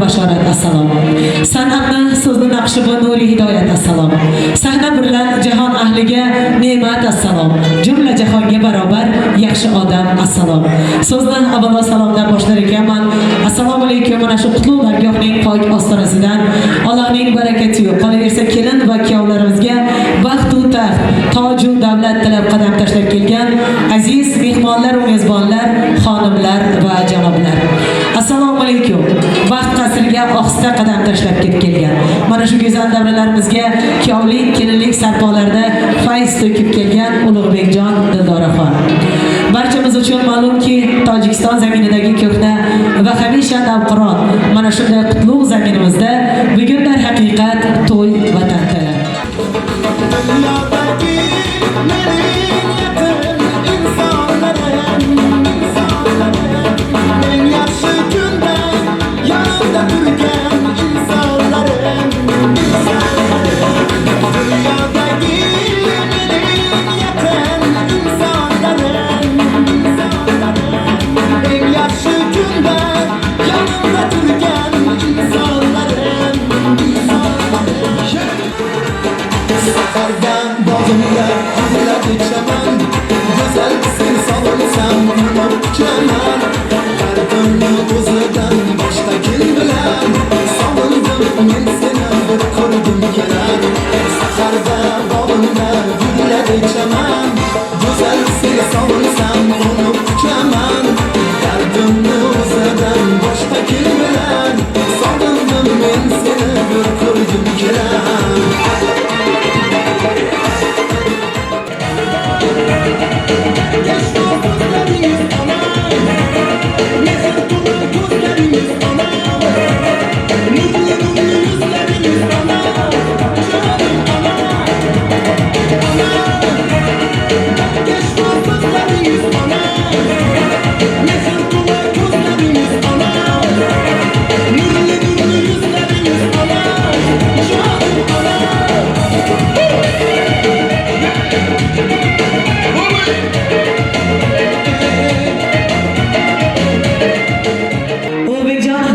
bashorat assalom. San'atni so'zni naqshi va nuri hidoyat assalom. Sahna bilan jahon ahliga ne'mat assalom. Jumla jahonga barobar yaxshi odam assalom. So'zni avvalo salomdan boshlar ekanman. Assalomu alaykum. Mana shu qutlug' dargohning pok ostonasidan Allohning barakati yo'q. Qolaversa kelin va kuyovlarimizga baxt va taxt, toj va davlat tilab qadam tashlab kelgan aziz mehmonlar va mezbonlar, xonimlar va janoblar. Assalomu alaykum. Vaqt qasriga ohista qadam tashlab kelgan. Mana shu go'zal davralarimizga kuyovlik, kelinlik sarpolarida fayz to'kib kelgan Ulug'bekjon Dildoraxon. Barchamiz uchun ma'lumki, Tojikiston zaminidagi ko'hna va hamisha navqiron mana shunday qutlug' zaminimizda bugun dar haqiqat to'y va tantana.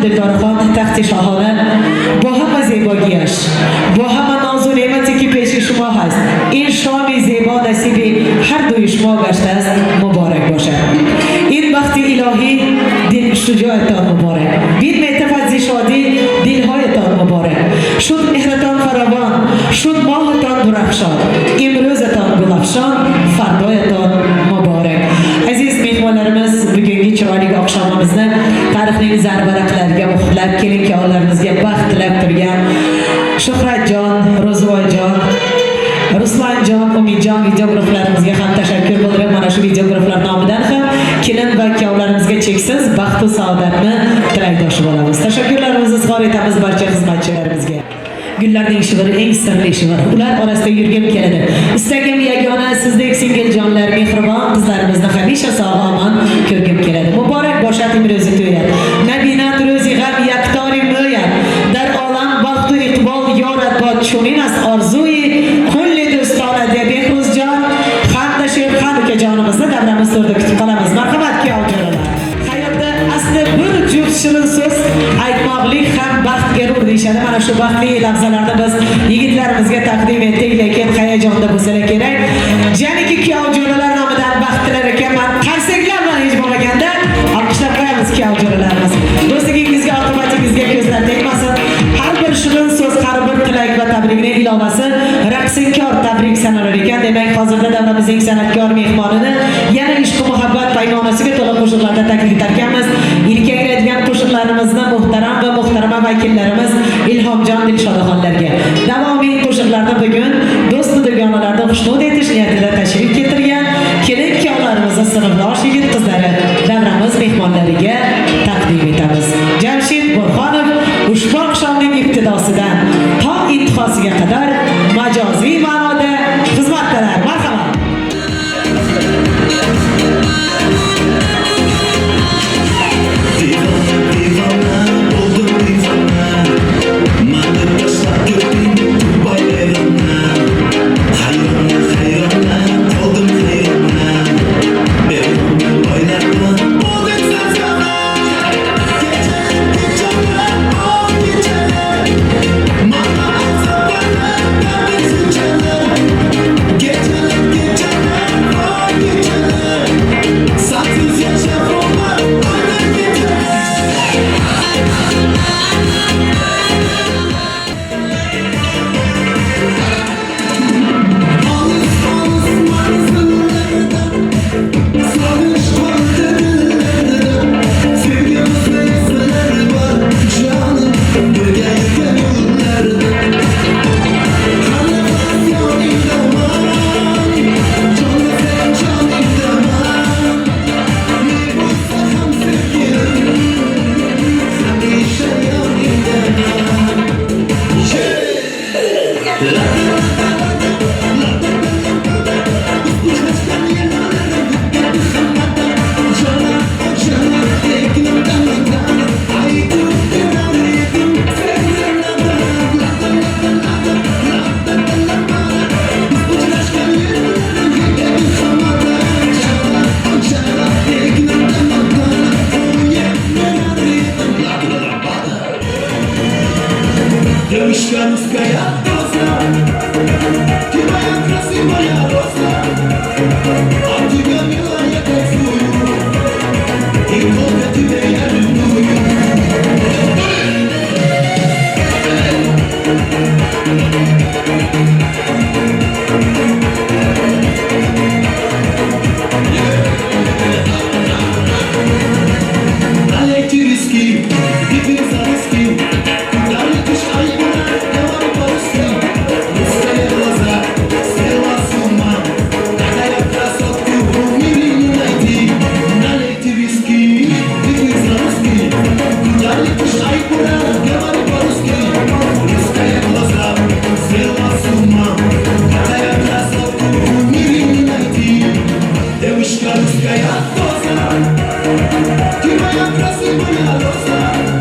Dildoraxon taxti shohona با همه زیباییش با همه ناز و نعمتی که پیش شما هست این شام زیبا نصیب هر دوی شما گشته است مبارک باشد. این بخت الهی دل شجاعتان مبارک. بید معتفت زی شادی دلهایتان مبارک. شد مهرتان فراوان شد ماهتان درخشان امروزتان گلفشان فردایتان مبارک. Aziz mehmonlarimiz bugungi chiroyli oqshomimizni tarixning zarvaraqlariga muhrlab keling kuyovlarimizga baxt tilab turgan Shuhratjon, Ro'zvoyjon, Ruslanjon, Umidjon videograflarimizga ham tashakkur bildirib, mana shu videograflar nomidan ham kelin va kuyovlarimizga cheksiz baxt va saodatni tilakdosh bo'lamiz. Tashakkurlarimizni izhor etamiz barcha xizmatchilarimizga. Gullarning shiviri eng sirli shivir. Ular orasida yurgim keladi. Istagim yagona sizdek singiljonlar, mehribon qizlarimizni hamisha sog'-omon ko'rgim keladi. Muborak boshat imrozi to'yat. Nabinat ro'zi g'am yaktori mo'yat. Dar olam baxt va iqbol yorat bod chunin as orzuyi kulli do'stona deb Behruzjon hamda Sherxon ukajonimizni davramiz to'rida kutib qolamiz. Marhamat kuyovjo'ralar. Hayotda asli bir juft shirin so'z aytmoqlik ham baxt erur deyishadi. Mana shu baxtli lahzalarda biz yigitlarimizga taqdim etdik, lekin hayajonda bo'lsalar kerak. Janiki kuyovjo'ralar nomidan baxt tilar ekanman. Qarsaklar bilan hech bo'lmaganda olqishlab qo'yamiz kuyovjo'ralarimiz. Do'stligingizga, oqibatingizga ko'zlar tegmasin. Har bir shirin so'z, har bir tilak va tabrikning ilovasi raqsinkor tabrik sanalar ekan. Demak, hozirda davramizning san'atkor mehmonini yana ishq va muhabbat paymonasiga to'la qo'shiqlarda taklif etarkanmiz. Ilkaytiradigan qo'shiqlarimizni muhtaram va muhtarama vakillarimiz Ilhomjon Dilshodaxonlarga davomiy qo'shiqlarda bugun do'st dugonalarda xushnud etish niyatida tashrif keltirgan kelin kuyovlarimizni sinfdosh yigit qizlari davramiz mehmonlariga taqdim etamiz. Jamshid Burxonov ushbu oqshomning ibtidosidan to intihosiga qadar majoziy ma'noda xizmatdalar. Marhamat. Divona, divona, buldum divona. Девушка русская роза, ты моя красивая роза, а тебя, милая, кайфую, и только тебя я люблю. Налейте виски, выпей за виски, куда летишь, айбуна, говори по-русски. Русские глаза, свела с ума, такая красотку в мире не найти. Налейте виски, выпей за виски, куда летишь, айбуна, говори по-русски. Русские глаза, свела с ума, такая красотку в мире не найти. Девушка русская роза, ты моя красивая роза.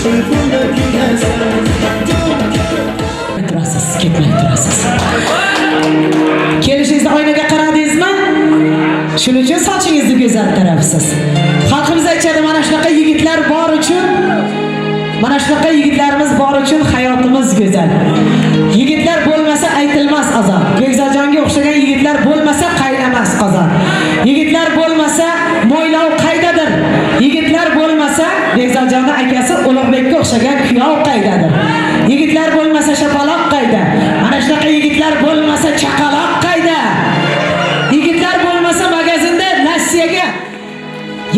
Uyqumda kuylasan Turasiz, ketmay turasiz. Kelishingizda oynaga qaradingizmi? Shuning uchun sochingizni go'zal tarafsiz. Xalqimiz aytadi, mana shunaqa yigitlar bor uchun, mana shunaqa yigitlarimiz bor uchun hayotimiz go'zal. Yigitlar bo'lmasa aytilmas azon. Bekzajonga o'xshagan yigitlar bo'lmasa qaynamas qozon. Yigitlar bo'lmasa mo'ylov qaydadir. Yigitlar bo'lmasa Bekzojonni akasi Ulug'bekka o'xshagan kuyov qaydadir. Yigitlar bo'lmasa shapaloq qayda. Mana shunaqa yigitlar bo'lmasa chaqaloq qayda. Yigitlar bo'lmasa magazinda nasiyaga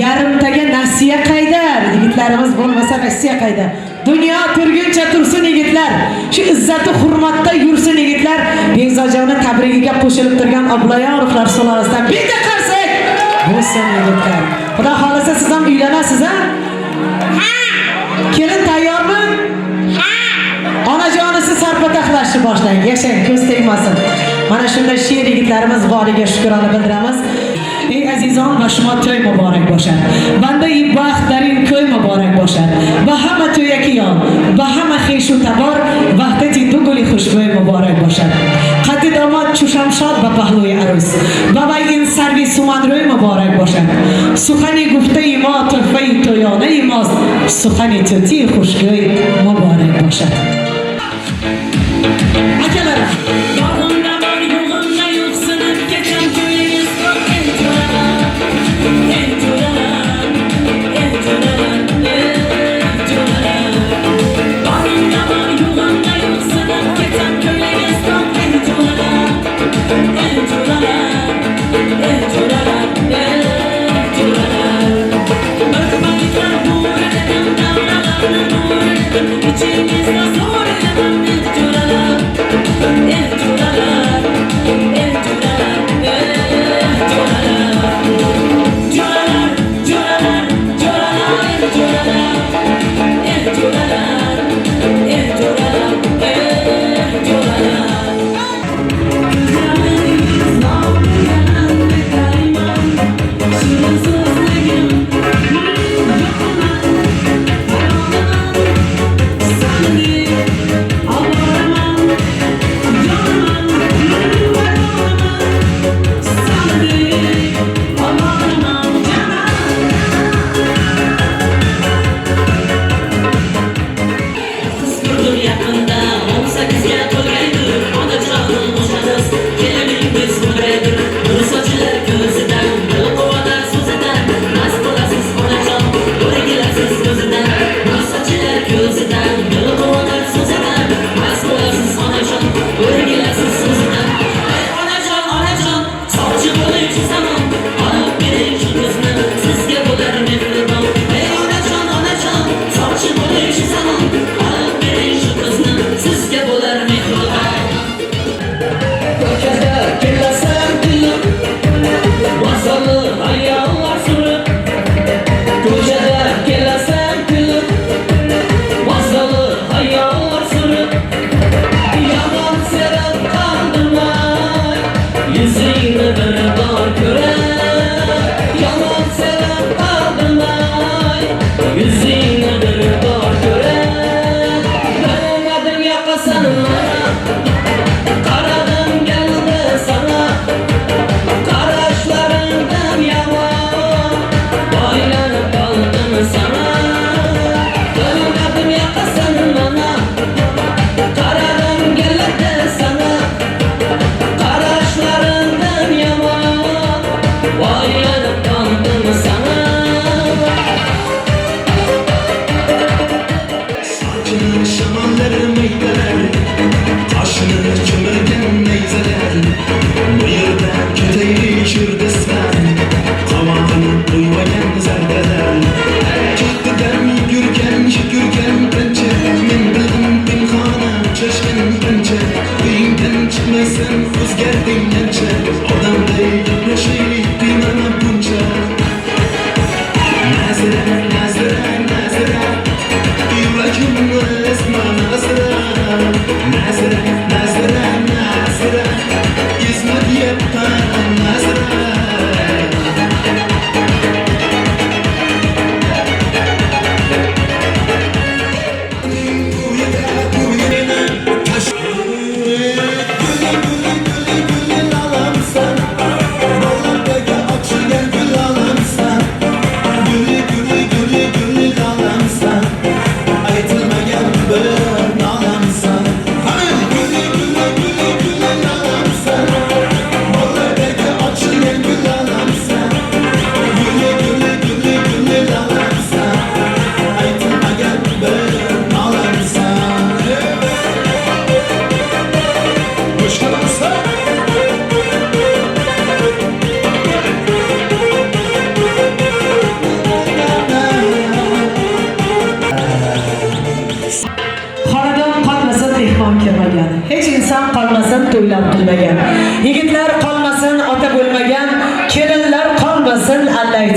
yarimtaga nasiya qayda. Yigitlarimiz bo'lmasa nasiya qayda. Dunyo turguncha tursin yigitlar. Shu izzati hurmatda yursin yigitlar. Bekzojonni tabrigiga qo'shilib turgan Ablayonovlar sulolasidan bitta qarsak bo'lsin yigitlar. Xudo xolasa siz ham uylanasiz, ha? Kelin tayyormi? Onajonisi sarpataxlashni boshlang. Yashang, ko'z tegmasin. Mana shunday she'r yigitlarimiz boriga shukrona bildiramiz. Ey azizon va shuma to'y muborak bo'lsin. Banda baxt darin ko'y muborak bo'lsin. Va hamma to'yaki yon, va hamma xeshu tabor, vaqti duguli xushbo'y muborak bo'lsin. Qaddi domod chushamshod va pahloy arus. Babay in sarvi sumanroy muborak bo'lsin. Suxani gufte imo tuhfai to'yona imoz. Suxani tuti xushgo'y muborak bo'lsin. Akalar O'zgarding ancha odamday gaplashaylik, qiynalib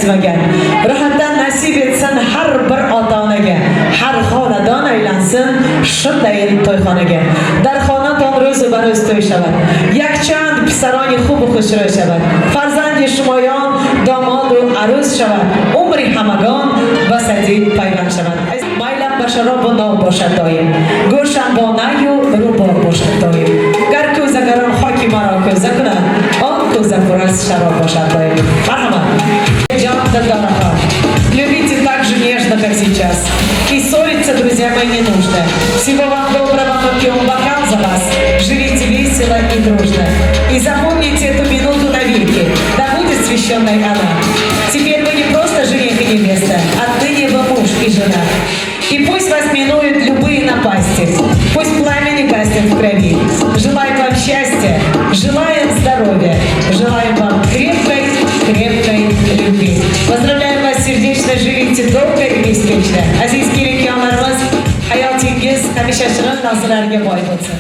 arzimagan. Rohatdan nasib etsin har bir ota-onaga, har xonadon aylansin shunday to'yxonaga. Darxona ton ro'zi baroz to'y shavad. Yakchand pisaroni xub xush ro'y shavad. Farzandi shumoyon domod u aruz shavad. Umri hamagon vasati payvand shavad. Maylam basharob bu nov boshad doim. Go'shanbonayu rubor boshad doim. Gar ko'zagaron hoki maro ko'za kunad. Он ko'za ko'ras sharob boshad doim. Marhamat. Jam Дорогая, любите так же нежно, как сейчас. И ссориться, друзья мои, не нужно. Всего вам доброго, мы пьем бокал за вас. Живите весело и дружно. И запомните эту минуту навеки. Да будет священной она. Теперь вы не просто жених и невеста, отныне вы муж и жена. И пусть вас минуют любые напасти. Пусть пламя не гаснет в крови. Желаем вам счастья, желаем здоровья, желаем вам крепкой любви. Поздравляем вас сердечно, живите долго и бесконечно. Aziz kelin-kuyovlarimiz, hayotingiz hamisha shirin lahzalarga boy bo'lsin.